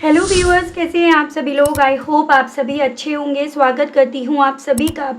Hello viewers, कैसे हैं आप सभी लोग। आई होप आप सभी अच्छे होंगे। स्वागत करती हूं आप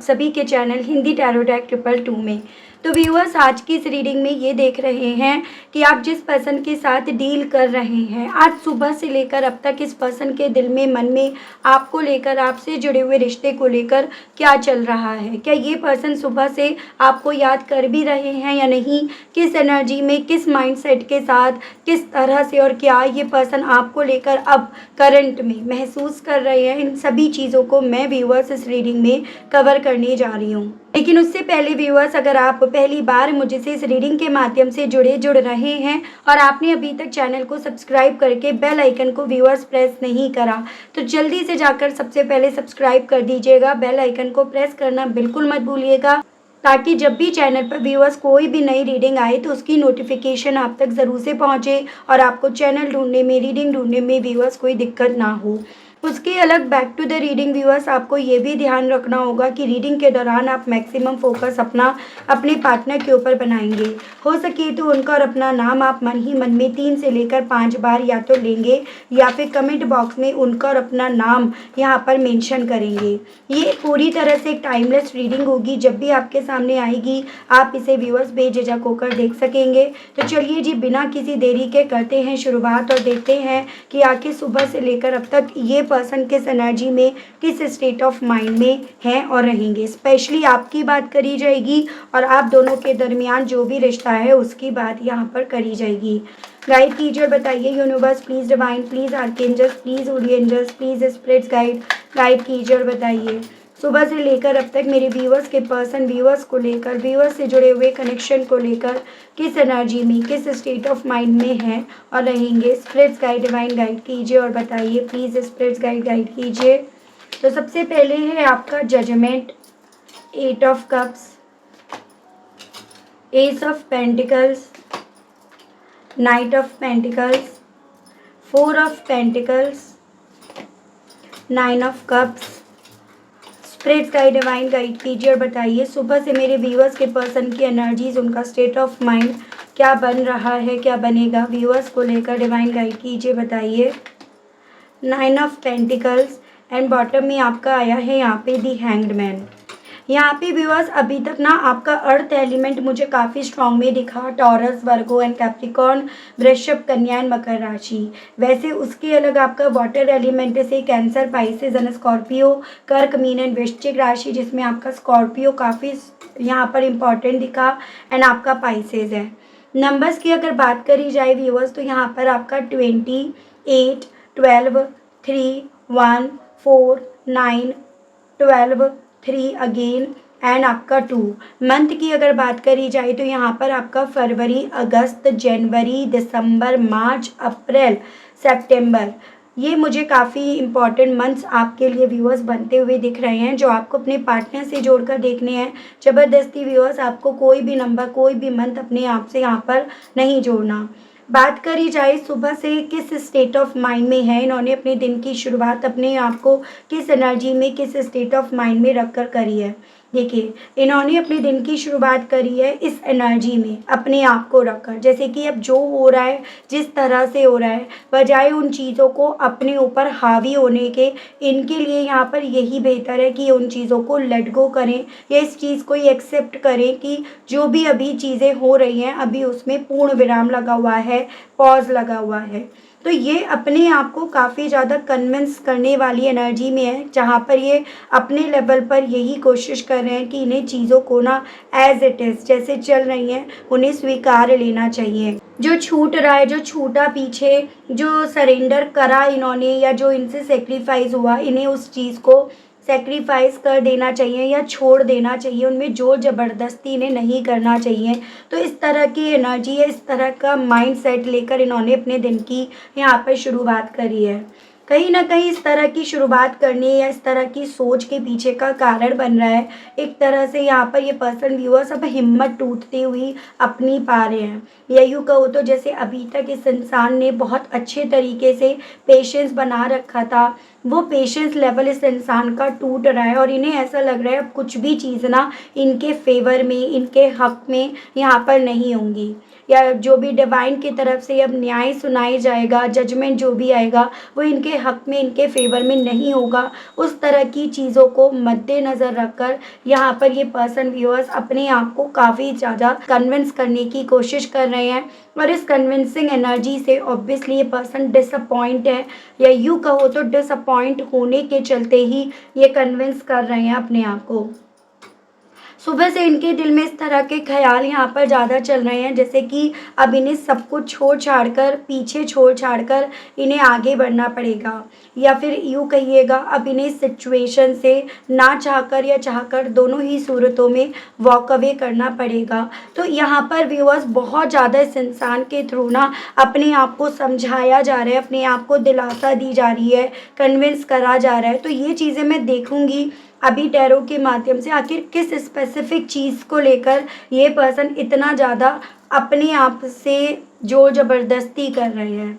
सभी के चैनल हिंदी टैरो डेक 222 में। तो व्यूअर्स, आज की इस रीडिंग में ये देख रहे हैं कि आप जिस पर्सन के साथ डील कर रहे हैं, आज सुबह से लेकर अब तक इस पर्सन के दिल में, मन में आपको लेकर, आपसे जुड़े हुए रिश्ते को लेकर क्या चल रहा है। क्या ये पर्सन सुबह से आपको याद कर भी रहे हैं या नहीं, किस एनर्जी में, किस माइंडसेट के साथ, किस तरह से, और क्या ये पर्सन आपको लेकर अब करंट में महसूस कर रहे हैं, इन सभी चीज़ों को मैं व्यूअर्स इस रीडिंग में कवर करने जा रही हूँ। लेकिन उससे पहले व्यूअर्स, अगर आप पहली बार मुझसे इस रीडिंग के माध्यम से जुड़ रहे हैं और आपने अभी तक चैनल को सब्सक्राइब करके बेल आइकन को व्यूअर्स प्रेस नहीं करा, तो जल्दी से जाकर सबसे पहले सब्सक्राइब कर दीजिएगा। बेल आइकन को प्रेस करना बिल्कुल मत भूलिएगा, ताकि जब भी चैनल पर व्यूअर्स कोई भी नई रीडिंग आए तो उसकी नोटिफिकेशन आप तक ज़रूर से पहुंचे और आपको चैनल ढूंढने में, रीडिंग ढूंढने में व्यूअर्स कोई दिक्कत ना हो। उसके अलग back to the reading viewers, आपको ये भी ध्यान रखना होगा कि रीडिंग के दौरान आप मैक्सिमम फोकस अपने पार्टनर के ऊपर बनाएंगे। हो सके तो उनका और अपना नाम आप मन ही मन में 3 से लेकर 5 बार या तो लेंगे या फिर कमेंट बॉक्स में उनका और अपना नाम यहाँ पर मेंशन करेंगे। ये पूरी तरह से एक टाइमलेस रीडिंग होगी। जब भी आपके सामने आएगी आप इसे व्यूअर्स बेझिझक होकर देख सकेंगे। तो चलिए जी, बिना किसी देरी के करते हैं शुरुआत और देखते हैं कि आखिर सुबह से लेकर अब तक ये पर्सन किस एनर्जी में, किस स्टेट ऑफ माइंड में हैं और रहेंगे। स्पेशली आपकी बात करी जाएगी और आप दोनों के दरमियान जो भी रिश्ता है उसकी बात यहाँ पर करी जाएगी। गाइड कीजिए और बताइए universe, please divine, please archangels, please holy angels, please spirits guide कीजिए और बताइए सुबह से लेकर अब तक मेरे व्यूअर्स के पर्सन, व्यूअर्स को लेकर, व्यूअर्स से जुड़े हुए कनेक्शन को लेकर किस एनर्जी में, किस स्टेट ऑफ माइंड में हैं और रहेंगे। स्पिरिट्स गाइड, डिवाइन गाइड कीजिए और बताइए प्लीज़। स्पिरिट्स गाइड कीजिए। तो सबसे पहले है आपका judgement, 8 of cups, ace of pentacles, knight of pentacles, 4 of pentacles, 9 of cups. Spirits guide, divine guide कीजिए और बताइए सुबह से मेरे व्यूअर्स के पर्सन की एनर्जीज, उनका स्टेट ऑफ माइंड क्या बन रहा है, क्या बनेगा व्यूअर्स को लेकर। डिवाइन गाइड कीजिए, बताइए। 9 ऑफ पेंटिकल्स एंड बॉटम में आपका आया है यहाँ पे दी हैंग्ड मैन। यहाँ पे व्यूअर्स अभी तक ना आपका अर्थ एलिमेंट मुझे काफ़ी स्ट्रॉन्ग में दिखा, टॉरस, वर्गो एंड कैप्रिकॉर्न, वृषभ, कन्या एंड मकर राशि। वैसे उसके अलग आपका वाटर एलिमेंट से कैंसर, पाइसेस एंड स्कॉर्पियो, कर्क, मीन एंड वृश्चिक राशि, जिसमें आपका स्कॉर्पियो काफ़ी यहाँ पर इम्पॉर्टेंट दिखा एंड आपका पाइसेस है। नंबर्स की अगर बात करी जाए व्यूअर्स, तो यहाँ पर आपका 28, 12, 3, 1, 4, 9, 12, 3 अगेन एंड आपका 2। मंथ की अगर बात करी जाए तो यहाँ पर आपका फरवरी, अगस्त, जनवरी, दिसंबर, मार्च, अप्रैल, सितंबर, ये मुझे काफ़ी इम्पॉर्टेंट मंथ्स आपके लिए व्यूअर्स बनते हुए दिख रहे हैं, जो आपको अपने पार्टनर से जोड़कर देखने हैं। ज़बरदस्ती व्यूअर्स आपको कोई भी नंबर, कोई भी मंथ अपने आप से यहाँ पर नहीं जोड़ना। बात करी जाए सुबह से किस स्टेट ऑफ माइंड में है, इन्होंने अपने दिन की शुरुआत अपने आप को किस एनर्जी में, किस स्टेट ऑफ माइंड में रखकर करी है। देखिए, इन्होंने अपने दिन की शुरुआत करी है इस एनर्जी में अपने आप को रखकर, जैसे कि अब जो हो रहा है, जिस तरह से हो रहा है, बजाय उन चीज़ों को अपने ऊपर हावी होने के, इनके लिए यहाँ पर यही बेहतर है कि उन चीज़ों को लेट गो करें या इस चीज़ को ये एक्सेप्ट करें कि जो भी अभी चीज़ें हो रही हैं, अभी उसमें पूर्ण विराम लगा हुआ है, पॉज लगा हुआ है। तो ये अपने आप को काफ़ी ज़्यादा कन्विंस करने वाली एनर्जी में है, जहाँ पर ये अपने लेवल पर यही कोशिश कर रहे हैं कि इन्हें चीज़ों को ना एज इट इज़, जैसे चल रही हैं, उन्हें स्वीकार लेना चाहिए। जो छूट रहा है, जो छूटा पीछे, जो सरेंडर करा इन्होंने, या जो इनसे सेक्रीफाइस हुआ, इन्हें उस चीज़ को सेक्रीफाइस कर देना चाहिए या छोड़ देना चाहिए। उनमें जोर ज़बरदस्ती इन्हें नहीं करना चाहिए। तो इस तरह की एनर्जी है, इस तरह का माइंड सेट लेकर इन्होंने अपने दिन की यहाँ पर शुरुआत करी है। कहीं ना कहीं इस तरह की शुरुआत करने या इस तरह की सोच के पीछे का कारण बन रहा है, एक तरह से यहाँ पर ये पर्सन व्यूअर्स अब हिम्मत टूटती हुई अपनी पा रहे हैं। या यूँ कहो तो जैसे अभी तक इस इंसान ने बहुत अच्छे तरीके से पेशेंस बना रखा था, वो पेशेंस लेवल इस इंसान का टूट रहा है और इन्हें ऐसा लग रहा है अब कुछ भी चीज़ ना इनके फेवर में, इनके हक में यहाँ पर नहीं होंगी। या जो भी डिवाइन की तरफ से अब न्याय सुनाई जाएगा, जजमेंट जो भी आएगा वो इनके हक में, इनके फेवर में नहीं होगा। उस तरह की चीज़ों को मद्देनज़र रखकर यहाँ पर ये पर्सन व्यूअर्स अपने आप को काफ़ी ज़्यादा कन्विंस करने की कोशिश कर रहे हैं और इस कन्विंसिंग एनर्जी से ऑब्वियसली ये पर्सन डिसअपॉइंट है, या यूँ कहो तो डिसअपॉइंट होने के चलते ही ये कन्विंस कर रहे हैं अपने आप को। सुबह से इनके दिल में इस तरह के ख़्याल यहाँ पर ज़्यादा चल रहे हैं, जैसे कि अब इन्हें सब कुछ छोड़ छाड़ कर, पीछे छोड़ छाड़ कर इन्हें आगे बढ़ना पड़ेगा, या फिर यूँ कहिएगा अब इन्हें इस सिचुएशन से ना चाहकर या चाहकर दोनों ही सूरतों में वॉक अवे करना पड़ेगा। तो यहाँ पर व्यूअर्स बहुत ज़्यादा इस इंसान के थ्रू ना अपने आप को समझाया जा रहा है, अपने आप को दिलासा दी जा रही है, कन्विंस करा जा रहा है। तो ये चीज़ें मैं देखूँगी अभी टैरो के माध्यम से, आखिर किस स्पेसिफिक चीज़ को लेकर ये पर्सन इतना ज़्यादा अपने आप से ज़ोर ज़बरदस्ती कर रहे हैं।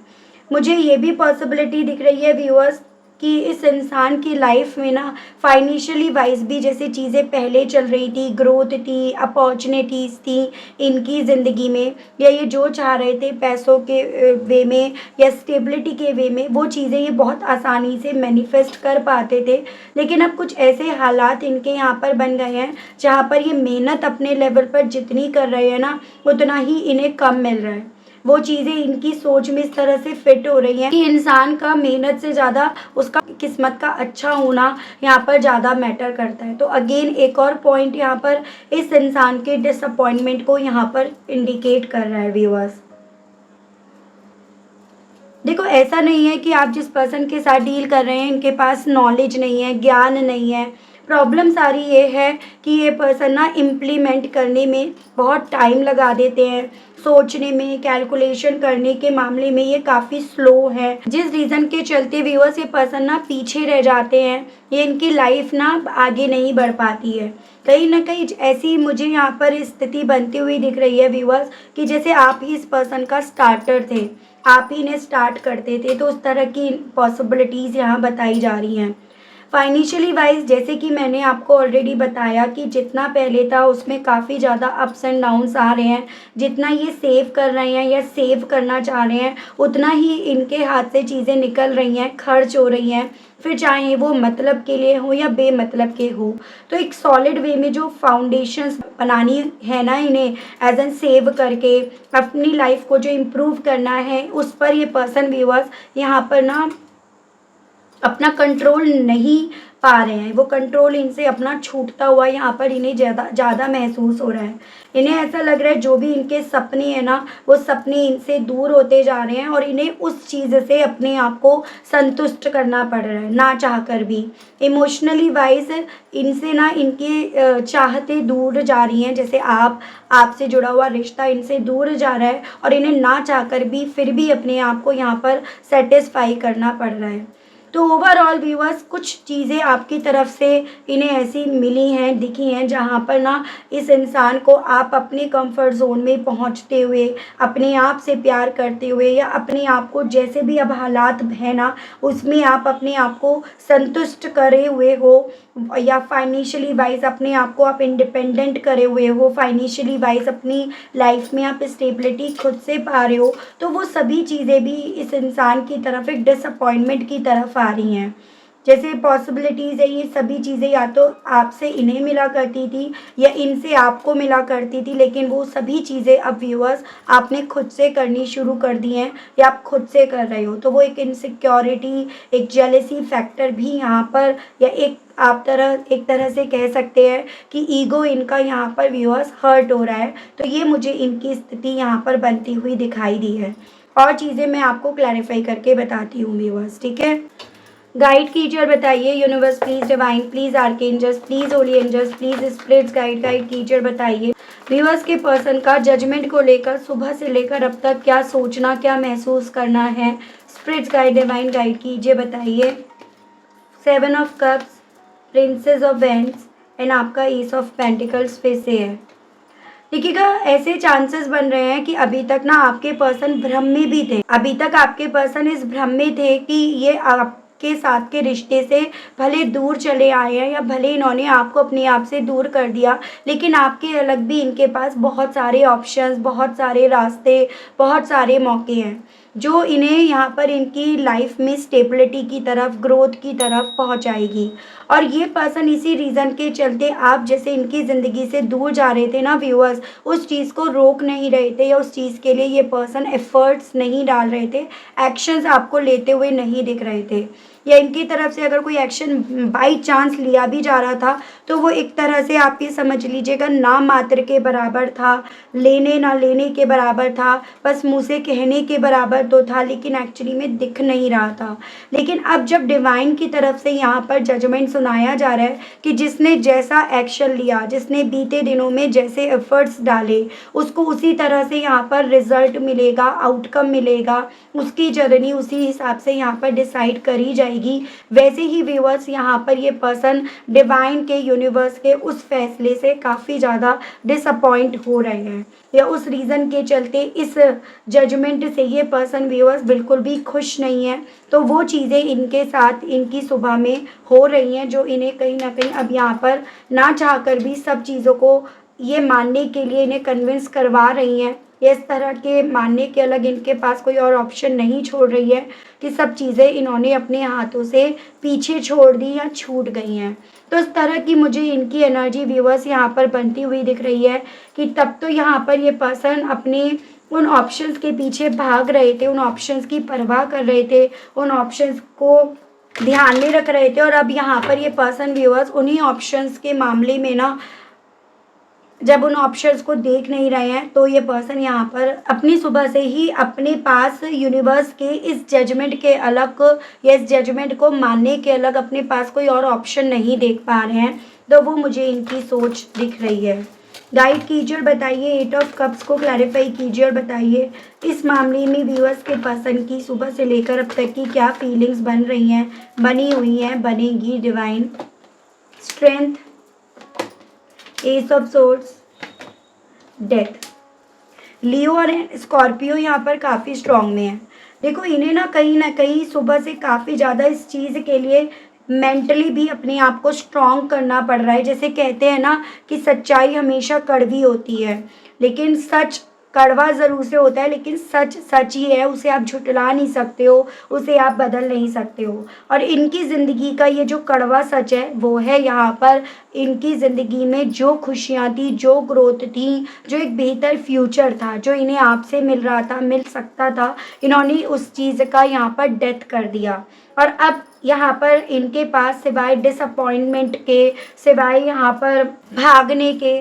मुझे ये भी पॉसिबिलिटी दिख रही है व्यूअर्स कि इस इंसान की लाइफ में ना फाइनेंशियली वाइज भी जैसे चीज़ें पहले चल रही थी, ग्रोथ थी, अपॉर्चुनिटीज़ थी इनकी ज़िंदगी में, या ये जो चाह रहे थे पैसों के वे में या स्टेबिलिटी के वे में, वो चीज़ें ये बहुत आसानी से मैनिफेस्ट कर पाते थे। लेकिन अब कुछ ऐसे हालात इनके यहाँ पर बन गए हैं जहाँ पर ये मेहनत अपने लेवल पर जितनी कर रहे हैं ना उतना ही इन्हें कम मिल रहा है। वो चीज़ें इनकी सोच में इस तरह से फिट हो रही हैं कि इंसान का मेहनत से ज़्यादा उसका किस्मत का अच्छा होना यहाँ पर ज़्यादा मैटर करता है। तो अगेन एक और पॉइंट यहाँ पर इस इंसान के डिसअपॉइंटमेंट को यहाँ पर इंडिकेट कर रहा है व्यूअर्स। देखो ऐसा नहीं है कि आप जिस पर्सन के साथ डील कर रहे हैं इनके पास नॉलेज नहीं है, ज्ञान नहीं है। प्रॉब्लम सारी ये है कि ये पर्सन ना इम्प्लीमेंट करने में बहुत टाइम लगा देते हैं, सोचने में, कैलकुलेशन करने के मामले में ये काफ़ी स्लो है, जिस रीज़न के चलते व्यूअर्स ये पर्सन ना पीछे रह जाते हैं, ये इनकी लाइफ ना आगे नहीं बढ़ पाती है। कहीं ना कहीं ऐसी मुझे यहाँ पर स्थिति बनती हुई दिख रही है व्यूअर्स कि जैसे आप ही इस पर्सन का स्टार्टर थे, आप ही इन्हें स्टार्ट करते थे, तो उस तरह की पॉसिबिलिटीज़ यहाँ बताई जा रही हैं। फाइनेंशियली वाइज जैसे कि मैंने आपको ऑलरेडी बताया कि जितना पहले था उसमें काफ़ी ज़्यादा अप्स एंड डाउन्स आ रहे हैं। जितना ये सेव कर रहे हैं या सेव करना चाह रहे हैं उतना ही इनके हाथ से चीज़ें निकल रही हैं, खर्च हो रही हैं, फिर चाहे वो मतलब के लिए हो या बेमतलब के हो। तो एक सॉलिड वे में जो फाउंडेशंस बनानी है ना इन्हें एज एन सेव करके अपनी लाइफ को जो इम्प्रूव करना है उस पर ये पर्सन व्यूअर्स यहाँ पर ना अपना कंट्रोल नहीं पा रहे हैं। वो कंट्रोल इनसे अपना छूटता हुआ यहाँ पर इन्हें ज़्यादा महसूस हो रहा है। इन्हें ऐसा लग रहा है जो भी इनके सपने हैं ना वो सपने इनसे दूर होते जा रहे हैं और इन्हें उस चीज़ से अपने आप को संतुष्ट करना पड़ रहा है ना चाह कर भी। इमोशनली वाइज इनसे ना इनकी चाहते दूर जा रही हैं, जैसे आपसे जुड़ा हुआ रिश्ता इनसे दूर जा रहा है और इन्हें ना चाह कर भी फिर भी अपने आप को यहाँ पर सेटिस्फाई करना पड़ रहा है। तो ओवरऑल व्यूअर्स कुछ चीज़ें आपकी तरफ से इन्हें ऐसी मिली हैं, दिखी हैं, जहाँ पर ना इस इंसान को आप अपने कंफर्ट जोन में पहुँचते हुए, अपने आप से प्यार करते हुए या अपने आप को जैसे भी अब हालात है ना उसमें आप अपने आप को संतुष्ट करे हुए हो, या फाइनेंशियली वाइज अपने आप को आप इंडिपेंडेंट करे हुए हो, फाइनेंशियली वाइज अपनी लाइफ में आप स्टेबिलिटी खुद से पा रहे हो। तो वो सभी चीज़ें भी इस इंसान की तरफ एक डिसअपॉइंटमेंट की तरफ आ रही हैं। जैसे पॉसिबिलिटीज़ है ये सभी चीज़ें या तो आपसे इन्हें मिला करती थी या इनसे आपको मिला करती थी, लेकिन वो सभी चीज़ें अब व्यूअर्स आपने खुद से करनी शुरू कर दी हैं या आप खुद से कर रहे हो। तो वो एक इनसिक्योरिटी, एक जेलसी फैक्टर भी यहाँ पर, या एक तरह से कह सकते हैं कि ईगो इनका यहाँ पर व्यूअर्स हर्ट हो रहा है। तो ये मुझे इनकी स्थिति यहाँ पर बनती हुई दिखाई दी है। और चीज़ें मैं आपको क्लैरिफाई करके बताती हूँ व्यूअर्स, ठीक है। गाइड कीजिए और बताइए universe please, divine please, archangels please, holy angels please, spirits guide कीजिए और बताइए व्यूअर्स के पर्सन का जजमेंट को लेकर सुबह से लेकर अब तक क्या सोचना, क्या महसूस करना है। स्पिरिट्स गाइड, डिवाइन गाइड कीजिए, बताइए। 7 of cups, princess of vends and आपका ईस ऑफ पेंटिकल्स पे से है। देखिएगा ऐसे चांसेस बन रहे हैं कि अभी तक ना आपके पर्सन भ्रम में भी थे, अभी तक आपके पर्सन इस भ्रम में थे कि ये आपके साथ के रिश्ते से भले दूर चले आए हैं या भले इन्होंने आपको अपने आप से दूर कर दिया, लेकिन आपके अलग भी इनके पास बहुत सारे ऑप्शंस, बहुत सारे रास्ते, बहुत सारे मौके हैं जो इन्हें यहाँ पर इनकी लाइफ में स्टेबिलिटी की तरफ, ग्रोथ की तरफ पहुँचाएगी। और ये पर्सन इसी रीज़न के चलते आप जैसे इनकी ज़िंदगी से दूर जा रहे थे ना व्यूअर्स, उस चीज़ को रोक नहीं रहे थे या उस चीज़ के लिए ये पर्सन एफर्ट्स नहीं डाल रहे थे, एक्शंस आपको लेते हुए नहीं दिख रहे थे, या इनकी तरफ से अगर कोई एक्शन बाई चांस लिया भी जा रहा था तो वो एक तरह से आप ये समझ लीजिएगा ना मात्र के बराबर था, लेने ना लेने के बराबर था, बस मुँह से कहने के बराबर तो था लेकिन एक्चुअली में दिख नहीं रहा था। लेकिन अब जब डिवाइन की तरफ से यहाँ पर जजमेंट सुनाया जा रहा है कि जिसने जैसा एक्शन लिया, जिसने बीते दिनों में जैसे एफर्ट्स डाले, उसको उसी तरह से यहाँ पर रिजल्ट मिलेगा, आउटकम मिलेगा, उसकी जर्नी उसी हिसाब से यहाँ पर डिसाइड करी जाएगी। वैसे ही व्यूअर्स यहाँ पर ये पर्सन डिवाइन के, यूनिवर्स के उस फैसले से काफ़ी ज़्यादा डिसअपॉइंट हो रहे हैं या उस रीज़न के चलते इस जजमेंट से ये पर्सन व्यूअर्स बिल्कुल भी खुश नहीं है। तो वो चीज़ें इनके साथ इनकी सुबह में हो रही हैं जो इन्हें कहीं ना कहीं अब यहाँ पर ना चाहकर भी सब चीज़ों को ये मानने के लिए इन्हें कन्विंस करवा रही हैं। इस तरह के मानने के अलग इनके पास कोई और ऑप्शन नहीं छोड़ रही है कि सब चीज़ें इन्होंने अपने हाथों से पीछे छोड़ दी या छूट गई हैं। तो इस तरह की मुझे इनकी एनर्जी व्यूअर्स यहाँ पर बनती हुई दिख रही है कि तब तो यहाँ पर ये पर्सन अपने उन ऑप्शंस के पीछे भाग रहे थे, उन ऑप्शंस की परवाह कर रहे थे, उन ऑप्शंस को ध्यान में रख रहे थे, और अब यहाँ पर ये पर्सन व्यूअर्स उन्हीं ऑप्शंस के मामले में ना जब उन ऑप्शंस को देख नहीं रहे हैं तो ये पर्सन यहाँ पर अपनी सुबह से ही अपने पास यूनिवर्स के इस जजमेंट के अलग या इस जजमेंट को मानने के अलग अपने पास कोई और ऑप्शन नहीं देख पा रहे हैं। तो वो मुझे इनकी सोच दिख रही है। गाइड कीजिए और बताइए, 8 ऑफ कप्स को क्लैरिफाई कीजिए और बताइए इस मामले में व्यूअर्स के पर्सन की सुबह से लेकर अब तक की क्या फीलिंग्स बन रही हैं, बनी हुई हैं, बनेगी। Divine strength, ace of swords, death. Leo और स्कॉर्पियो यहाँ पर काफ़ी स्ट्रॉन्ग में है। देखो इन्हें ना कहीं सुबह से काफ़ी ज़्यादा इस चीज़ के लिए मेंटली भी अपने आप को स्ट्रॉन्ग करना पड़ रहा है। जैसे कहते हैं ना कि सच्चाई हमेशा कड़वी होती है, लेकिन सच कड़वा ज़रूर से होता है, लेकिन सच सच ही है, उसे आप झुठला नहीं सकते हो, उसे आप बदल नहीं सकते हो। और इनकी ज़िंदगी का ये जो कड़वा सच है वो है यहाँ पर इनकी ज़िंदगी में जो खुशियाँ थी, जो ग्रोथ थी, जो एक बेहतर फ्यूचर था, जो इन्हें आपसे मिल रहा था, मिल सकता था, इन्होंने उस चीज़ का यहाँ पर डेथ कर दिया। और अब यहाँ पर इनके पास सिवाय डिसअपॉइंटमेंट के, सिवाय यहाँ पर भागने के,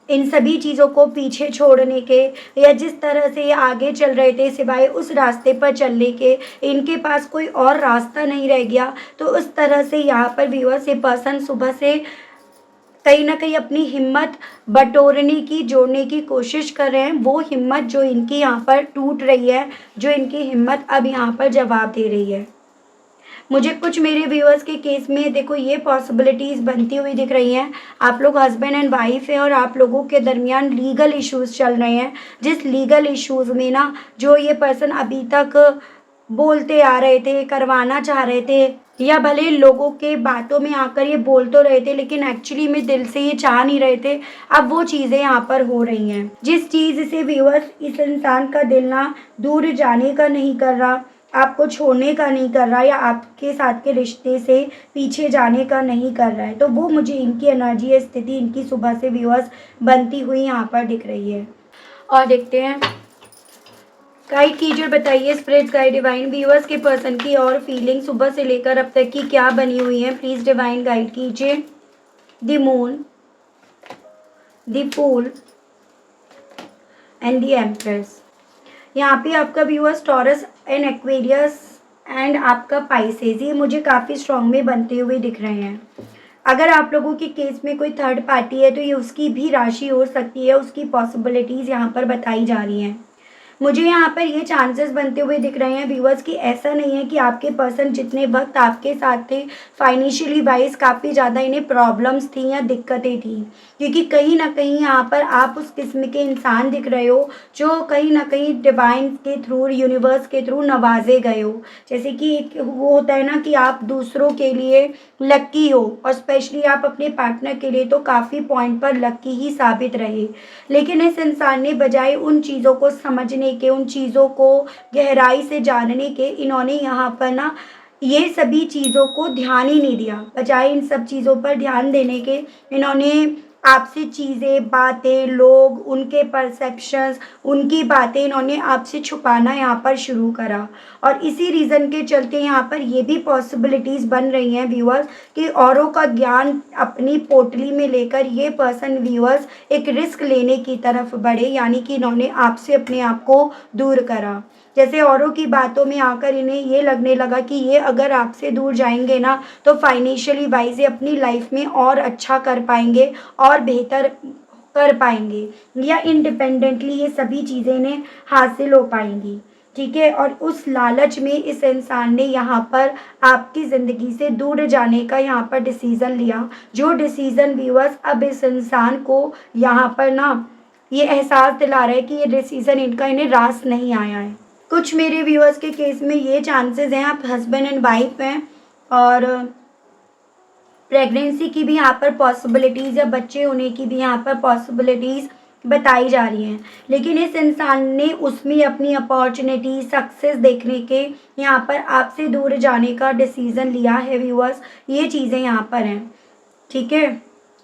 इन सभी चीज़ों को पीछे छोड़ने के, या जिस तरह से ये आगे चल रहे थे सिवाय उस रास्ते पर चलने के इनके पास कोई और रास्ता नहीं रह गया। तो उस तरह से यहाँ पर व्यूअर्स ये पर्सन सुबह से कहीं ना कहीं अपनी हिम्मत बटोरने की, जोड़ने की कोशिश कर रहे हैं। वो हिम्मत जो इनकी यहाँ पर टूट रही है, जो इनकी हिम्मत अब यहाँ पर जवाब दे रही है। मुझे कुछ मेरे व्यूअर्स के केस में देखो ये पॉसिबिलिटीज़ बनती हुई दिख रही हैं। आप लोग हस्बैंड एंड वाइफ हैं और आप लोगों के दरमियान लीगल इश्यूज़ चल रहे हैं, जिस लीगल इश्यूज़ में ना जो ये पर्सन अभी तक बोलते आ रहे थे, करवाना चाह रहे थे, या भले लोगों के बातों में आकर ये बोल तो रहे थे लेकिन एक्चुअली में दिल से ये चाह नहीं रहे थे, अब वो चीज़ें यहाँ पर हो रही हैं। जिस चीज़ से व्यूअर्स इस इंसान का दिल ना दूर जाने का नहीं कर रहा, आपको छोड़ने का नहीं कर रहा, या आपके साथ के रिश्ते से पीछे जाने का नहीं कर रहा है, तो वो मुझे इनकी एनर्जी या स्थिति इनकी सुबह से व्यूअर्स बनती हुई यहाँ पर दिख रही है। और देखते हैं, गाइड कीजिए, बताइए स्पिरिट्स गाइड डिवाइन व्यूअर्स के पर्सन की और फीलिंग सुबह से लेकर अब तक की क्या बनी हुई है। प्लीज़ डिवाइन गाइड कीजिए। The moon, the fool and the empress. यहाँ पे आपका viewers Taurus and Aquarius and आपका पाइसेस, ये मुझे काफ़ी स्ट्रॉन्ग में बनते हुए दिख रहे हैं। अगर आप लोगों के केस में कोई थर्ड पार्टी है तो ये उसकी भी राशि हो सकती है, उसकी पॉसिबिलिटीज़ यहाँ पर बताई जा रही हैं। मुझे यहाँ पर ये चांसेस बनते हुए दिख रहे हैं व्यूअर्स कि ऐसा नहीं है कि आपके पर्सन जितने वक्त आपके साथ थे फाइनेंशियली वाइज काफ़ी ज़्यादा इन्हें प्रॉब्लम्स थी या दिक्कतें थी, क्योंकि कहीं ना कहीं यहाँ पर आप उस किस्म के इंसान दिख रहे हो जो कहीं ना कहीं डिवाइन के थ्रू, यूनिवर्स के थ्रू नवाजे गए हो। जैसे कि एक वो होता है ना कि आप दूसरों के लिए लक्की हो, और स्पेशली आप अपने पार्टनर के लिए तो काफ़ी पॉइंट पर लक्की ही साबित रहे। लेकिन इस इंसान ने बजाय उन चीज़ों को समझने के, उन चीज़ों को गहराई से जानने के, इन्होंने यहाँ पर ना ये सभी चीज़ों को ध्यान ही नहीं दिया। बजाय इन सब चीज़ों पर ध्यान देने के इन्होंने आपसे चीज़ें, बातें, लोग, उनके परसेप्शंस, उनकी बातें इन्होंने आपसे छुपाना यहाँ पर शुरू करा। और इसी रीज़न के चलते यहाँ पर ये भी पॉसिबिलिटीज़ बन रही हैं व्यूअर्स कि औरों का ज्ञान अपनी पोटली में लेकर ये पर्सन व्यूअर्स एक रिस्क लेने की तरफ बढ़े, यानी कि इन्होंने आपसे अपने आप को दूर करा। जैसे औरों की बातों में आकर इन्हें ये लगने लगा कि ये अगर आपसे दूर जाएंगे ना तो फाइनेंशियली वाइज ये अपनी लाइफ में और अच्छा कर पाएंगे और बेहतर कर पाएंगे, या इंडिपेंडेंटली ये सभी चीज़ें इन्हें हासिल हो पाएंगी। ठीक है, और उस लालच में इस इंसान ने यहाँ पर आपकी ज़िंदगी से दूर जाने का यहाँ पर डिसीज़न लिया, जो डिसीज़न व्यूअर्स अब इस इंसान को यहाँ पर ना ये एहसास दिला रहा है कि ये डिसीज़न इनका इन्हें रास नहीं आया है। कुछ मेरे व्यूअर्स के केस में ये चांसेस हैं, आप हस्बैंड एंड वाइफ हैं और प्रेगनेंसी की भी यहाँ पर पॉसिबिलिटीज़ या बच्चे होने की भी यहाँ पर पॉसिबिलिटीज़ बताई जा रही हैं। लेकिन इस इंसान ने उसमें अपनी अपॉर्चुनिटी, सक्सेस देखने के यहाँ पर आपसे दूर जाने का डिसीज़न लिया है व्यूअर्स। ये चीज़ें यहाँ पर हैं, ठीक है।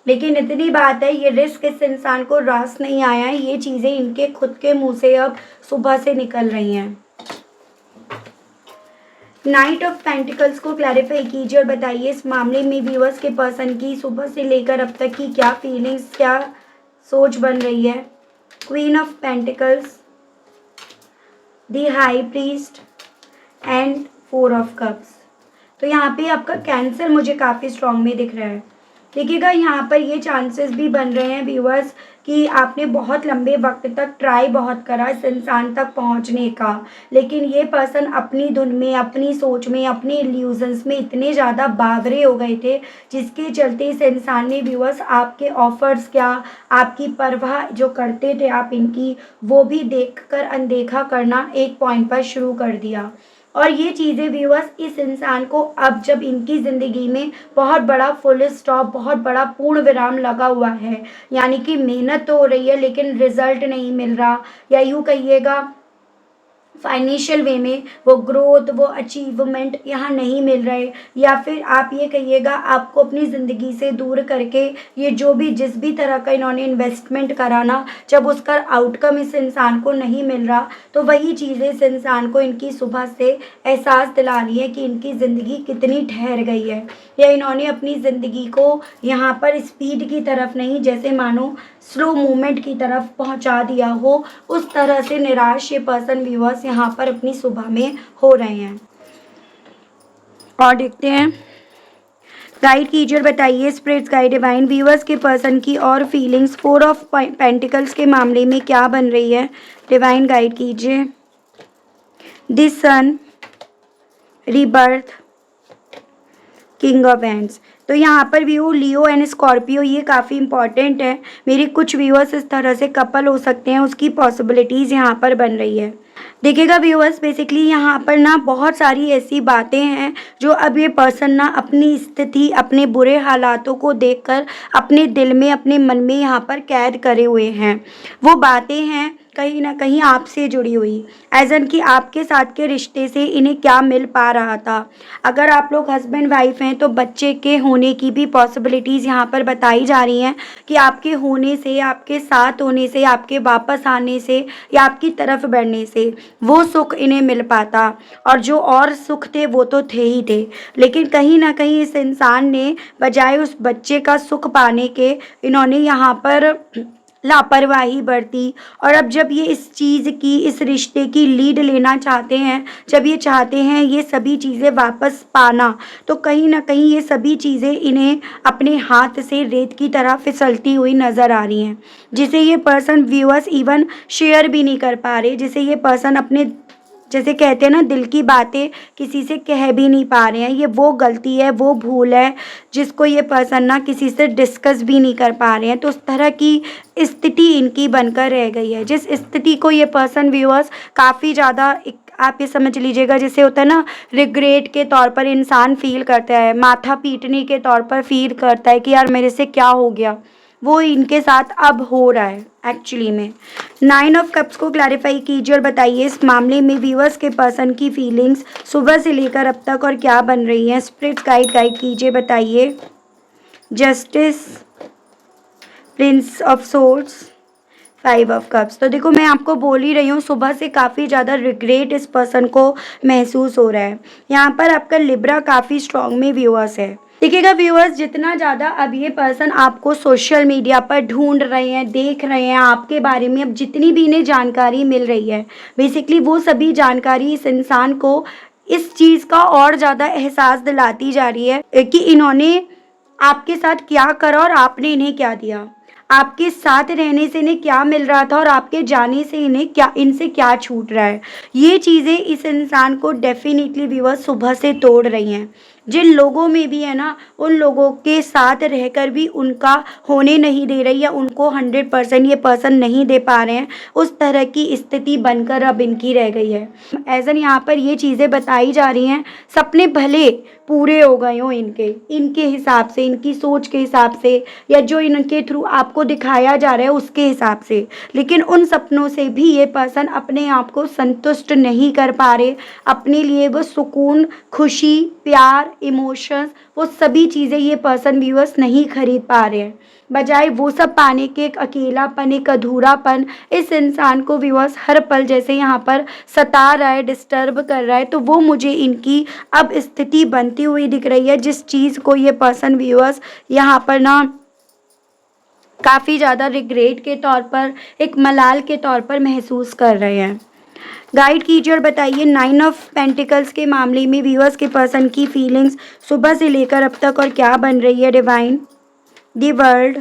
लेकिन इतनी बात है, ये रिस्क इस इंसान को रास नहीं आया है, ये चीज़ें इनके खुद के मुंह से अब सुबह से निकल रही हैं। नाइट ऑफ पेंटिकल्स को क्लैरिफाई कीजिए और बताइए इस मामले में व्यूअर्स के पर्सन की सुबह से लेकर अब तक की क्या फीलिंग्स, क्या सोच बन रही है। Queen of pentacles, the high priest and 4 of cups. तो यहाँ पे आपका कैंसर मुझे काफ़ी स्ट्रॉन्ग में दिख रहा है। देखिएगा यहाँ पर ये चांसेस भी बन रहे हैं व्यूअर्स कि आपने बहुत लंबे वक्त तक ट्राई बहुत करा इस इंसान तक पहुँचने का, लेकिन ये पर्सन अपनी धुन में, अपनी सोच में, अपने इल्यूजन्स में इतने ज़्यादा बावरे हो गए थे, जिसके चलते इस इंसान ने व्यूअर्स आपके ऑफर्स क्या, आपकी परवाह जो करते थे आप इनकी, वो भी देखकर अनदेखा करना एक पॉइंट पर शुरू कर दिया। और ये चीज़ें व्यूअर्स इस इंसान को अब जब इनकी ज़िंदगी में बहुत बड़ा फुल स्टॉप, बहुत बड़ा पूर्ण विराम लगा हुआ है, यानी कि मेहनत तो हो रही है लेकिन रिजल्ट नहीं मिल रहा, या यूँ कहिएगा फाइनेंशियल वे में वो ग्रोथ, वो अचीवमेंट यहाँ नहीं मिल रहे, या फिर आप ये कहिएगा आपको अपनी ज़िंदगी से दूर करके ये जो भी जिस भी तरह का इन्होंने इन्वेस्टमेंट करा ना, जब उसका आउटकम इस इंसान को नहीं मिल रहा, तो वही चीज़ें इस इंसान को इनकी सुबह से एहसास दिला रही है कि इनकी ज़िंदगी कितनी ठहर गई है, या इन्होंने अपनी ज़िंदगी को यहाँ पर स्पीड की तरफ नहीं, जैसे मानो स्लो मूवमेंट की तरफ पहुंचा दिया हो, उस तरह से निराश ये पर्सन व्यूअर्स यहाँ पर अपनी सुबह में हो रहे हैं। और देखते हैं, गाइड कीजिए और बताइए स्पिरिट्स गाइड डिवाइन व्यूअर्स के पर्सन की और फीलिंग्स 4 ऑफ पेंटिकल्स के मामले में क्या बन रही है। डिवाइन गाइड कीजिए। The sun, rebirth, king of wands. तो यहाँ पर व्यू लियो एंड स्कॉर्पियो ये काफ़ी इंपॉर्टेंट है। मेरे कुछ व्यूअर्स इस तरह से कपल हो सकते हैं, उसकी पॉसिबिलिटीज़ यहाँ पर बन रही है। देखिएगा व्यूअर्स, बेसिकली यहाँ पर ना बहुत सारी ऐसी बातें हैं जो अब ये पर्सन ना अपनी स्थिति, अपने बुरे हालातों को देखकर अपने दिल में, अपने मन में यहाँ पर कैद करे हुए हैं। वो बातें हैं कहीं ना कहीं आपसे जुड़ी हुई, एज एन कि आपके साथ के रिश्ते से इन्हें क्या मिल पा रहा था। अगर आप लोग हस्बैंड वाइफ हैं तो बच्चे के होने की भी पॉसिबिलिटीज़ यहाँ पर बताई जा रही हैं कि आपके होने से, आपके साथ होने से, आपके वापस आने से या आपकी तरफ बढ़ने से वो सुख इन्हें मिल पाता, और जो और सुख थे वो तो थे ही थे, लेकिन कहीं ना कहीं इस इंसान ने बजाय उस बच्चे का सुख पाने के, इन्होंने यहाँ पर लापरवाही बरती, और अब जब ये इस चीज़ की, इस रिश्ते की लीड लेना चाहते हैं, जब ये चाहते हैं ये सभी चीज़ें वापस पाना, तो कहीं ना कहीं ये सभी चीज़ें इन्हें अपने हाथ से रेत की तरह फिसलती हुई नज़र आ रही हैं, जिसे ये पर्सन व्यूअर्स इवन शेयर भी नहीं कर पा रहे, जिसे ये पर्सन अपने, जैसे कहते हैं ना, दिल की बातें किसी से कह भी नहीं पा रहे हैं। ये वो गलती है, वो भूल है जिसको ये पर्सन ना किसी से डिस्कस भी नहीं कर पा रहे हैं। तो उस तरह की स्थिति इनकी बनकर रह गई है, जिस स्थिति को ये पर्सन व्यूअर्स काफ़ी ज़्यादा, एक आप ये समझ लीजिएगा, जैसे होता है ना, रिग्रेट के तौर पर इंसान फील करता है, माथा पीटने के तौर पर फील करता है कि यार मेरे से क्या हो गया, वो इनके साथ अब हो रहा है एक्चुअली में। 9 ऑफ कप्स को क्लैरिफाई कीजिए और बताइए इस मामले में व्यूअर्स के पर्सन की फीलिंग्स सुबह से लेकर अब तक और क्या बन रही हैं। स्पिरिट गाइड कीजिए, बताइए। Justice, Prince of swords, 5 of cups. तो देखो, मैं आपको बोल ही रही हूँ, सुबह से काफ़ी ज़्यादा रिग्रेट इस पर्सन को महसूस हो रहा है। यहाँ पर आपका लिब्रा काफ़ी स्ट्रॉन्ग में व्यूअर्स है। देखिएगा व्यूअर्स, जितना ज़्यादा अब ये पर्सन आपको सोशल मीडिया पर ढूंढ रहे हैं, देख रहे हैं आपके बारे में, अब जितनी भी इन्हें जानकारी मिल रही है, बेसिकली वो सभी जानकारी इस इंसान को इस चीज़ का और ज़्यादा एहसास दिलाती जा रही है कि इन्होंने आपके साथ क्या करा और आपने इन्हें क्या दिया। आपके साथ रहने से इन्हें क्या मिल रहा था और आपके जाने से इन्हें क्या, इनसे क्या छूट रहा है। ये चीज़ें इस इंसान को डेफिनेटली व्यूअर्स सुबह से तोड़ रही हैं। जिन लोगों में भी है ना, उन लोगों के साथ रहकर भी उनका होने नहीं दे रही, या उनको 100% ये पर्सन नहीं दे पा रहे हैं, उस तरह की स्थिति बनकर अब इनकी रह गई है। एज एन यहाँ पर ये चीज़ें बताई जा रही हैं, सपने भले पूरे हो गए हों इनके हिसाब से, इनकी सोच के हिसाब से, या जो इनके थ्रू आपको दिखाया जा रहा है उसके हिसाब से, लेकिन उन सपनों से भी ये पर्सन अपने आप को संतुष्ट नहीं कर पा रहे। अपने लिए वो सुकून, खुशी, प्यार, इमोशंस, वो सभी चीज़ें ये पर्सन व्यूअर्स नहीं खरीद पा रहे हैं। बजाय वो सब पाने के एक अकेलापन, एक अधूरापन इस इंसान को व्यूअर्स हर पल जैसे यहाँ पर सता रहा है, डिस्टर्ब कर रहा है। तो वो मुझे इनकी अब स्थिति बनती हुई दिख रही है, जिस चीज़ को ये पर्सन व्यूअर्स यहाँ पर ना काफ़ी ज़्यादा रिग्रेट के तौर पर, एक मलाल के तौर पर महसूस कर रहे हैं। गाइड कीजिए और बताइए 9 ऑफ पेंटिकल्स के मामले में व्यूअर्स के पर्सन की फीलिंग्स सुबह से लेकर अब तक और क्या बन रही है। डिवाइन, दी वर्ल्ड,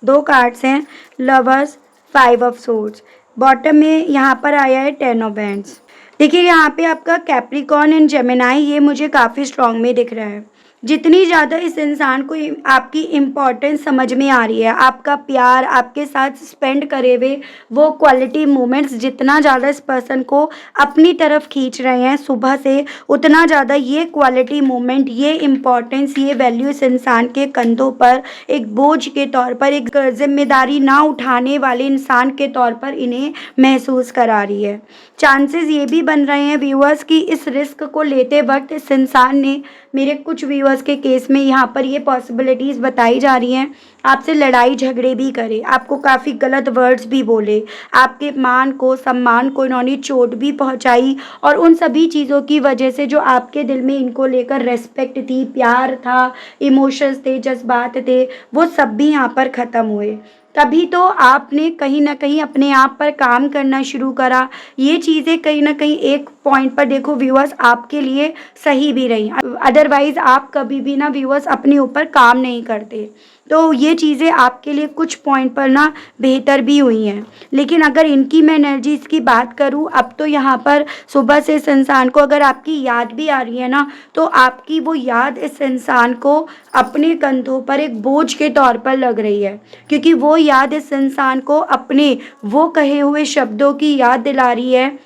2 कार्ड्स हैं, लवर्स, 5 ऑफ सोर्ड्स, बॉटम में यहाँ पर आया है 10 ऑफ हैंड्स। देखिए यहाँ पे आपका कैप्रिकॉर्न एंड जेमिनाई, ये मुझे काफ़ी स्ट्रॉन्ग में दिख रहा है। जितनी ज़्यादा इस इंसान को आपकी इम्पोर्टेंस समझ में आ रही है, आपका प्यार, आपके साथ स्पेंड करे हुए वो क्वालिटी मोमेंट्स जितना ज़्यादा इस पर्सन को अपनी तरफ खींच रहे हैं सुबह से, उतना ज़्यादा ये क्वालिटी मोमेंट, ये इम्पोर्टेंस, ये वैल्यू इस इंसान के कंधों पर एक बोझ के तौर पर, एक जिम्मेदारी ना उठाने वाले इंसान के तौर पर इन्हें महसूस करा रही है। चांसेस ये भी बन रहे हैं व्यूअर्स की इस रिस्क को लेते वक्त इस इंसान ने, मेरे कुछ व्यूअर्स के केस में यहाँ पर ये पॉसिबिलिटीज़ बताई जा रही हैं, आपसे लड़ाई झगड़े भी करे, आपको काफ़ी गलत वर्ड्स भी बोले, आपके मान को, सम्मान को इन्होंने चोट भी पहुँचाई, और उन सभी चीज़ों की वजह से जो आपके दिल में इनको लेकर रेस्पेक्ट थी, प्यार था, इमोशंस थे, जज्बात थे, वो सब भी यहाँ पर ख़त्म हुए। तभी तो आपने कहीं ना कहीं अपने आप पर काम करना शुरू करा। ये चीज़ें कहीं ना कहीं एक पॉइंट पर देखो व्यूअर्स आपके लिए सही भी रही, अदरवाइज़ आप कभी भी ना व्यूअर्स अपने ऊपर काम नहीं करते। तो ये चीज़ें आपके लिए कुछ पॉइंट पर ना बेहतर भी हुई हैं। लेकिन अगर इनकी मैं एनर्जीज़ की बात करूँ, अब तो यहाँ पर सुबह से इस इंसान को अगर आपकी याद भी आ रही है ना, तो आपकी वो याद इस इंसान को अपने कंधों पर एक बोझ के तौर पर लग रही है, क्योंकि वो याद इस इंसान को अपने वो कहे हुए शब्दों की याद दिला रही है,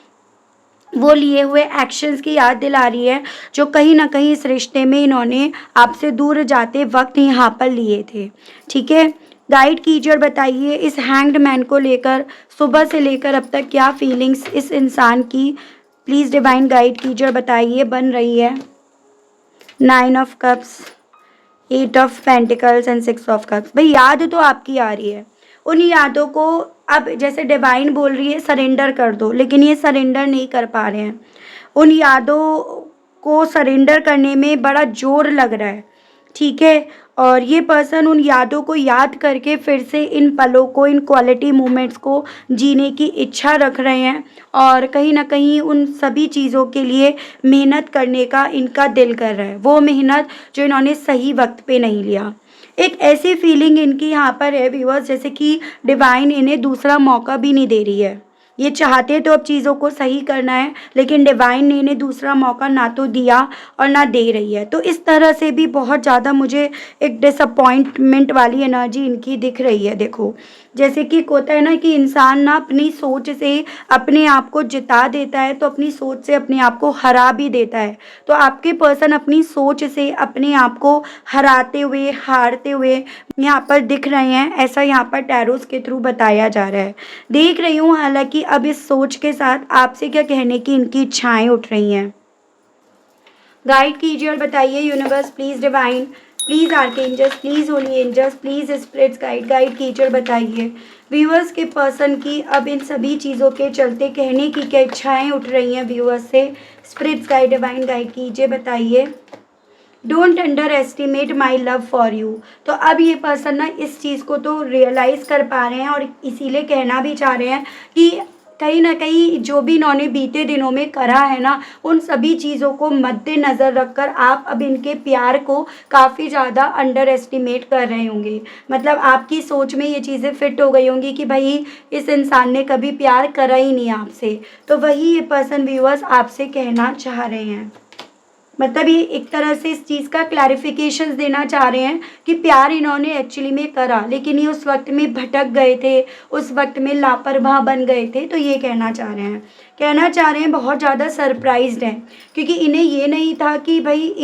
वो लिए हुए एक्शंस की याद दिला रही है, जो कहीं ना कहीं इस रिश्ते में इन्होंने आपसे दूर जाते वक्त यहाँ पर लिए थे। ठीक है, गाइड कीजिए और बताइए इस हैंग्ड मैन को लेकर सुबह से लेकर अब तक क्या फीलिंग्स इस इंसान की, प्लीज़ डिवाइन गाइड कीजिए और बताइए बन रही है। 9 of cups, 8 of pentacles and 6 of cups. भाई याद तो आपकी आ रही है, उन यादों को अब जैसे डिवाइन बोल रही है सरेंडर कर दो, लेकिन ये सरेंडर नहीं कर पा रहे हैं। उन यादों को सरेंडर करने में बड़ा जोर लग रहा है, ठीक है, और ये पर्सन उन यादों को याद करके फिर से इन पलों को, इन क्वालिटी मोमेंट्स को जीने की इच्छा रख रहे हैं और कहीं न कहीं उन सभी चीज़ों के लिए मेहनत करने का इनका दिल कर रहा है। वो मेहनत जो इन्होंने सही वक़्त पे नहीं लिया। एक ऐसी फीलिंग इनकी यहाँ पर है व्यूअर्स, जैसे कि डिवाइन इन्हें दूसरा मौका भी नहीं दे रही है। ये चाहते तो अब चीज़ों को सही करना है, लेकिन डिवाइन ने इन्हें दूसरा मौका ना तो दिया और ना दे रही है। तो इस तरह से भी बहुत ज़्यादा मुझे एक डिसअपॉइंटमेंट वाली एनर्जी इनकी दिख रही है। देखो, जैसे कि होता है ना कि इंसान ना अपनी सोच से अपने आप को जिता देता है, तो अपनी सोच से अपने आप को हरा भी देता है। तो आपके पर्सन अपनी सोच से अपने आप को हराते हुए, हारते हुए यहाँ पर दिख रहे हैं, ऐसा यहाँ पर टैरोस के थ्रू बताया जा रहा है। देख रही हूँ हालाँकि अब इस सोच के साथ आपसे क्या कहने की इनकी इच्छाएँ उठ रही हैं। गाइड कीजिए और बताइए universe, please divine, please archangels, please holy angels, please spirits guide कीजिए और बताइए व्यूअर्स के पर्सन की अब इन सभी चीज़ों के चलते कहने की क्या इच्छाएँ उठ रही हैं व्यूअर्स से। स्पिरिट्स गाइड, डिवाइन गाइड कीजिए, बताइए। Don't under estimate my love for you. तो अब ये पर्सन ना इस चीज़ को तो रियलाइज़ कर पा रहे हैं और इसीलिए कहना भी चाह रहे हैं कि कहीं ना कहीं जो भी इन्होंने बीते दिनों में करा है ना, उन सभी चीज़ों को मद्देनज़र रखकर आप अब इनके प्यार को काफ़ी ज़्यादा अंडर एस्टिमेट कर रहे होंगे। मतलब आपकी सोच में ये चीज़ें फिट हो गई होंगी कि भाई इस इंसान ने कभी प्यार करा ही नहीं आपसे। तो वही ये पर्सन व्यूअर्स आपसे कहना चाह रहे हैं। मतलब ये एक तरह से इस चीज़ का क्लैरिफिकेशन देना चाह रहे हैं कि प्यार इन्होंने एक्चुअली में करा, लेकिन ये उस वक्त में भटक गए थे, उस वक्त में लापरवाह बन गए थे। तो ये कहना चाह रहे हैं, बहुत ज़्यादा सरप्राइज्ड हैं, क्योंकि इन्हें ये नहीं था कि भाई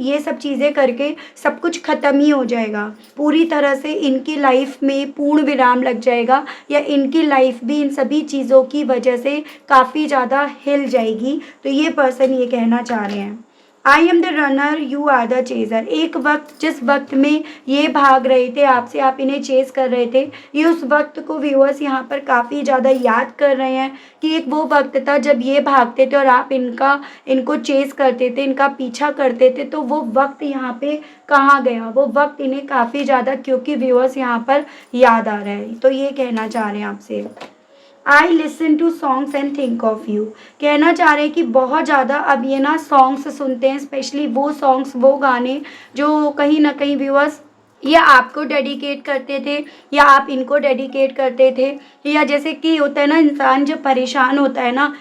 ये सब चीज़ें करके सब कुछ ख़त्म ही हो जाएगा, पूरी तरह से इनकी लाइफ में पूर्ण विराम लग जाएगा, या इनकी लाइफ भी इन सभी चीज़ों की वजह से काफ़ी ज़्यादा हिल जाएगी। तो ये पर्सन ये कहना चाह रहे हैं, I am the runner, you are the chaser. एक वक्त जिस वक्त में ये भाग रहे थे आपसे, आप इन्हें चेज़ कर रहे थे, ये उस वक्त को व्यूअर्स यहाँ पर काफ़ी ज़्यादा याद कर रहे हैं कि एक वो वक्त था जब ये भागते थे और आप इनको चेज़ करते थे, इनका पीछा करते थे। तो वो वक्त यहाँ पे कहाँ गया, वो वक्त इन्हें काफ़ी ज़्यादा क्योंकि व्यूअर्स यहाँ पर याद आ रहा है। तो ये कहना चाह रहे हैं आपसे, I listen to songs and think of you. कहना चाह रहे हैं कि बहुत ज़्यादा अब ये ना सॉन्ग्स सुनते हैं, स्पेशली वो सॉन्ग्स, वो गाने जो कहीं ना कहीं व्यूअर्स या आपको डेडिकेट करते थे या आप इनको डेडिकेट करते थे। या जैसे कि होता है ना, इंसान जब परेशान होता है ना,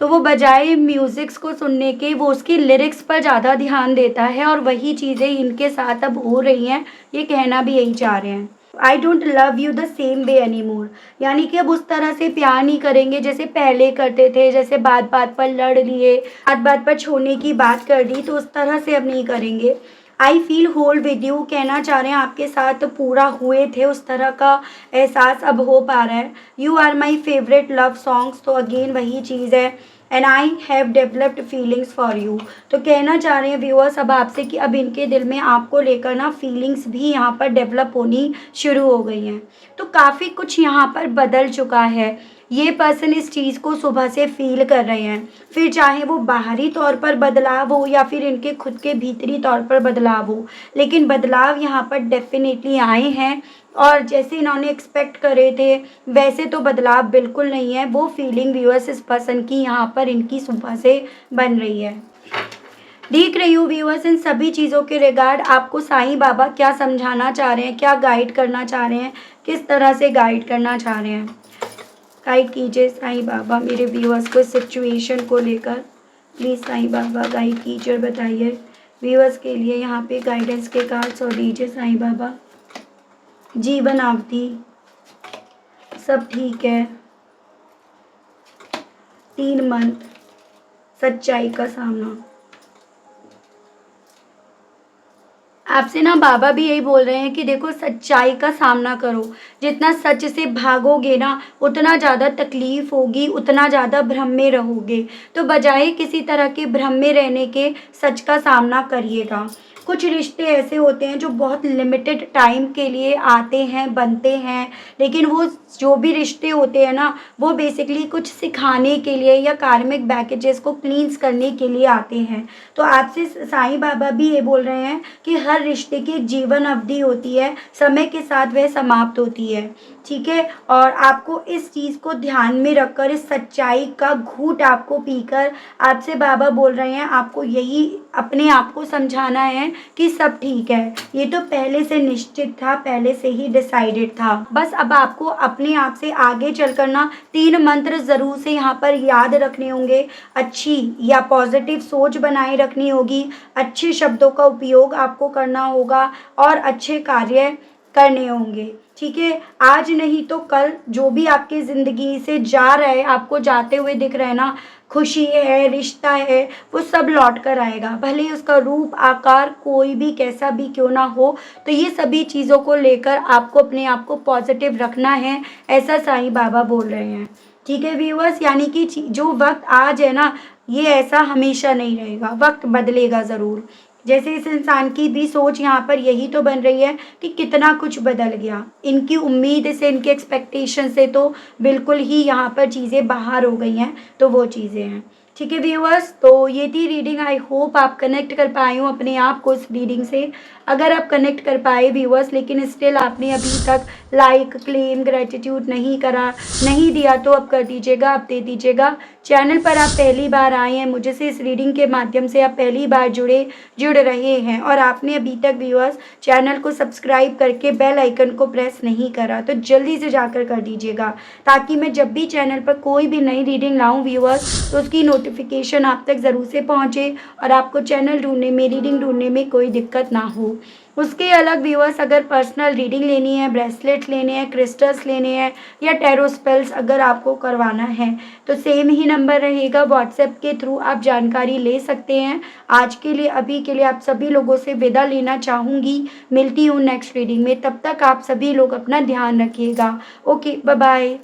तो वो बजाय म्यूज़िक्स को सुनने के वो उसकी लिरिक्स पर ज़्यादा ध्यान देता है, और वही चीज़ें इनके साथ अब हो रही हैं। ये कहना भी यही चाह रहे हैं, I don't love you the same way any more. यानी कि अब उस तरह से प्यार नहीं करेंगे जैसे पहले करते थे, जैसे बात बात पर लड़ लिए, बात बात पर छोड़ने की बात कर दी, तो उस तरह से अब नहीं करेंगे। I feel whole with you. कहना चाह रहे हैं आपके साथ पूरा हुए थे, उस तरह का एहसास अब हो पा रहा है। You are my favourite love songs. तो अगेन वही चीज़ है, and I have developed feelings for you. तो कहना चाह रहे हैं व्यूअर्स अब आपसे कि अब इनके दिल में आपको लेकर ना फीलिंग्स भी यहाँ पर डेवलप होनी शुरू हो गई हैं। तो काफ़ी कुछ यहाँ पर बदल चुका है। ये पर्सन इस चीज़ को सुबह से फील कर रहे हैं, फिर चाहे वो बाहरी तौर पर बदलाव हो या फिर इनके खुद के भीतरी तौर पर बदलाव हो, लेकिन बदलाव यहाँ पर डेफिनेटली आए हैं। और जैसे इन्होंने एक्सपेक्ट करे थे वैसे तो बदलाव बिल्कुल नहीं है। वो फीलिंग व्यूअर्स इस पर्सन की यहाँ पर इनकी सुबह से बन रही है। देख रही हूँ व्यूअर्स, इन सभी चीज़ों के रिगार्ड आपको साईं बाबा क्या समझाना चाह रहे हैं, क्या गाइड करना चाह रहे हैं, किस तरह से गाइड करना चाह रहे हैं। गाइड कीजिए साईं बाबा मेरे व्यूअर्स को सिचुएशन को लेकर। प्लीज़ साईं बाबा गाइड कीजिए और बताइए व्यूअर्स के लिए यहाँ पे गाइडेंस के कार्ड्स और दीजिए साईं बाबा। जीवन अवधि सब ठीक है, 3 मंथ, सच्चाई का सामना। आपसे ना बाबा भी यही बोल रहे हैं कि देखो सच्चाई का सामना करो। जितना सच से भागोगे ना उतना ज़्यादा तकलीफ़ होगी, उतना ज़्यादा भ्रम में रहोगे। तो बजाय किसी तरह के भ्रम में रहने के सच का सामना करिएगा। कुछ रिश्ते ऐसे होते हैं जो बहुत लिमिटेड टाइम के लिए आते हैं, बनते हैं, लेकिन वो जो भी रिश्ते होते हैं ना वो बेसिकली कुछ सिखाने के लिए या कार्मिक बैगेजेस को क्लींस करने के लिए आते हैं। तो आपसे साईं बाबा भी ये बोल रहे हैं कि हर हर रिश्ते की एक जीवन अवधि होती है, समय के साथ वह समाप्त होती है, ठीक है। और आपको इस चीज़ को ध्यान में रखकर, इस सच्चाई का घूंट आपको पीकर, आपसे बाबा बोल रहे हैं आपको यही अपने आप को समझाना है कि सब ठीक है। ये तो पहले से निश्चित था, पहले से ही डिसाइडेड था। बस अब आपको अपने आप से आगे चलकर ना 3 मंत्र ज़रूर से यहाँ पर याद रखने होंगे। अच्छी या पॉजिटिव सोच बनाए रखनी होगी, अच्छे शब्दों का उपयोग आपको करना होगा और अच्छे कार्य करने होंगे, ठीक है। आज नहीं तो कल जो भी आपकी ज़िंदगी से जा रहा है, आपको जाते हुए दिख रहा है ना, खुशी है, रिश्ता है, वो सब लौट कर आएगा, भले ही उसका रूप आकार कोई भी कैसा भी क्यों ना हो। तो ये सभी चीज़ों को लेकर आपको अपने आप को पॉजिटिव रखना है, ऐसा साईं बाबा बोल रहे हैं, ठीक है व्यूअर्स। यानी कि जो वक्त आज है ना, ये ऐसा हमेशा नहीं रहेगा, वक्त बदलेगा ज़रूर। जैसे इस इंसान की भी सोच यहाँ पर यही तो बन रही है कि कितना कुछ बदल गया, इनकी उम्मीद से, इनके एक्सपेक्टेशन से तो बिल्कुल ही यहाँ पर चीज़ें बाहर हो गई हैं। तो वो चीज़ें हैं, ठीक है व्यूअर्स। तो ये थी रीडिंग, आई होप आप कनेक्ट कर पाए हो अपने आप को इस रीडिंग से। अगर आप कनेक्ट कर पाए व्यूअर्स, लेकिन स्टिल आपने अभी तक लाइक, क्लेम, ग्रेटिट्यूड नहीं करा, नहीं दिया, तो अब कर दीजिएगा, आप दे दीजिएगा। चैनल पर आप पहली बार आए हैं, मुझे से इस रीडिंग के माध्यम से आप पहली बार जुड़ रहे हैं और आपने अभी तक व्यूअर्स चैनल को सब्सक्राइब करके बेल आइकन को प्रेस नहीं करा, तो जल्दी से जाकर कर दीजिएगा, ताकि मैं जब भी चैनल पर कोई भी नई रीडिंग लाऊं व्यूअर्स, तो उसकी नोटिफिकेशन आप तक ज़रूर से पहुंचे और आपको चैनल ढूंढने में, रीडिंग ढूंढने में कोई दिक्कत ना हो। उसके अलग व्यूअर्स अगर पर्सनल रीडिंग लेनी है, ब्रेसलेट लेने हैं, क्रिस्टल्स लेने हैं या टैरो स्पेल्स अगर आपको करवाना है, तो सेम ही नंबर रहेगा, व्हाट्सएप के थ्रू आप जानकारी ले सकते हैं। आज के लिए, अभी के लिए आप सभी लोगों से विदा लेना चाहूँगी। मिलती हूँ नेक्स्ट रीडिंग में, तब तक आप सभी लोग अपना ध्यान रखिएगा। Okay, bye bye.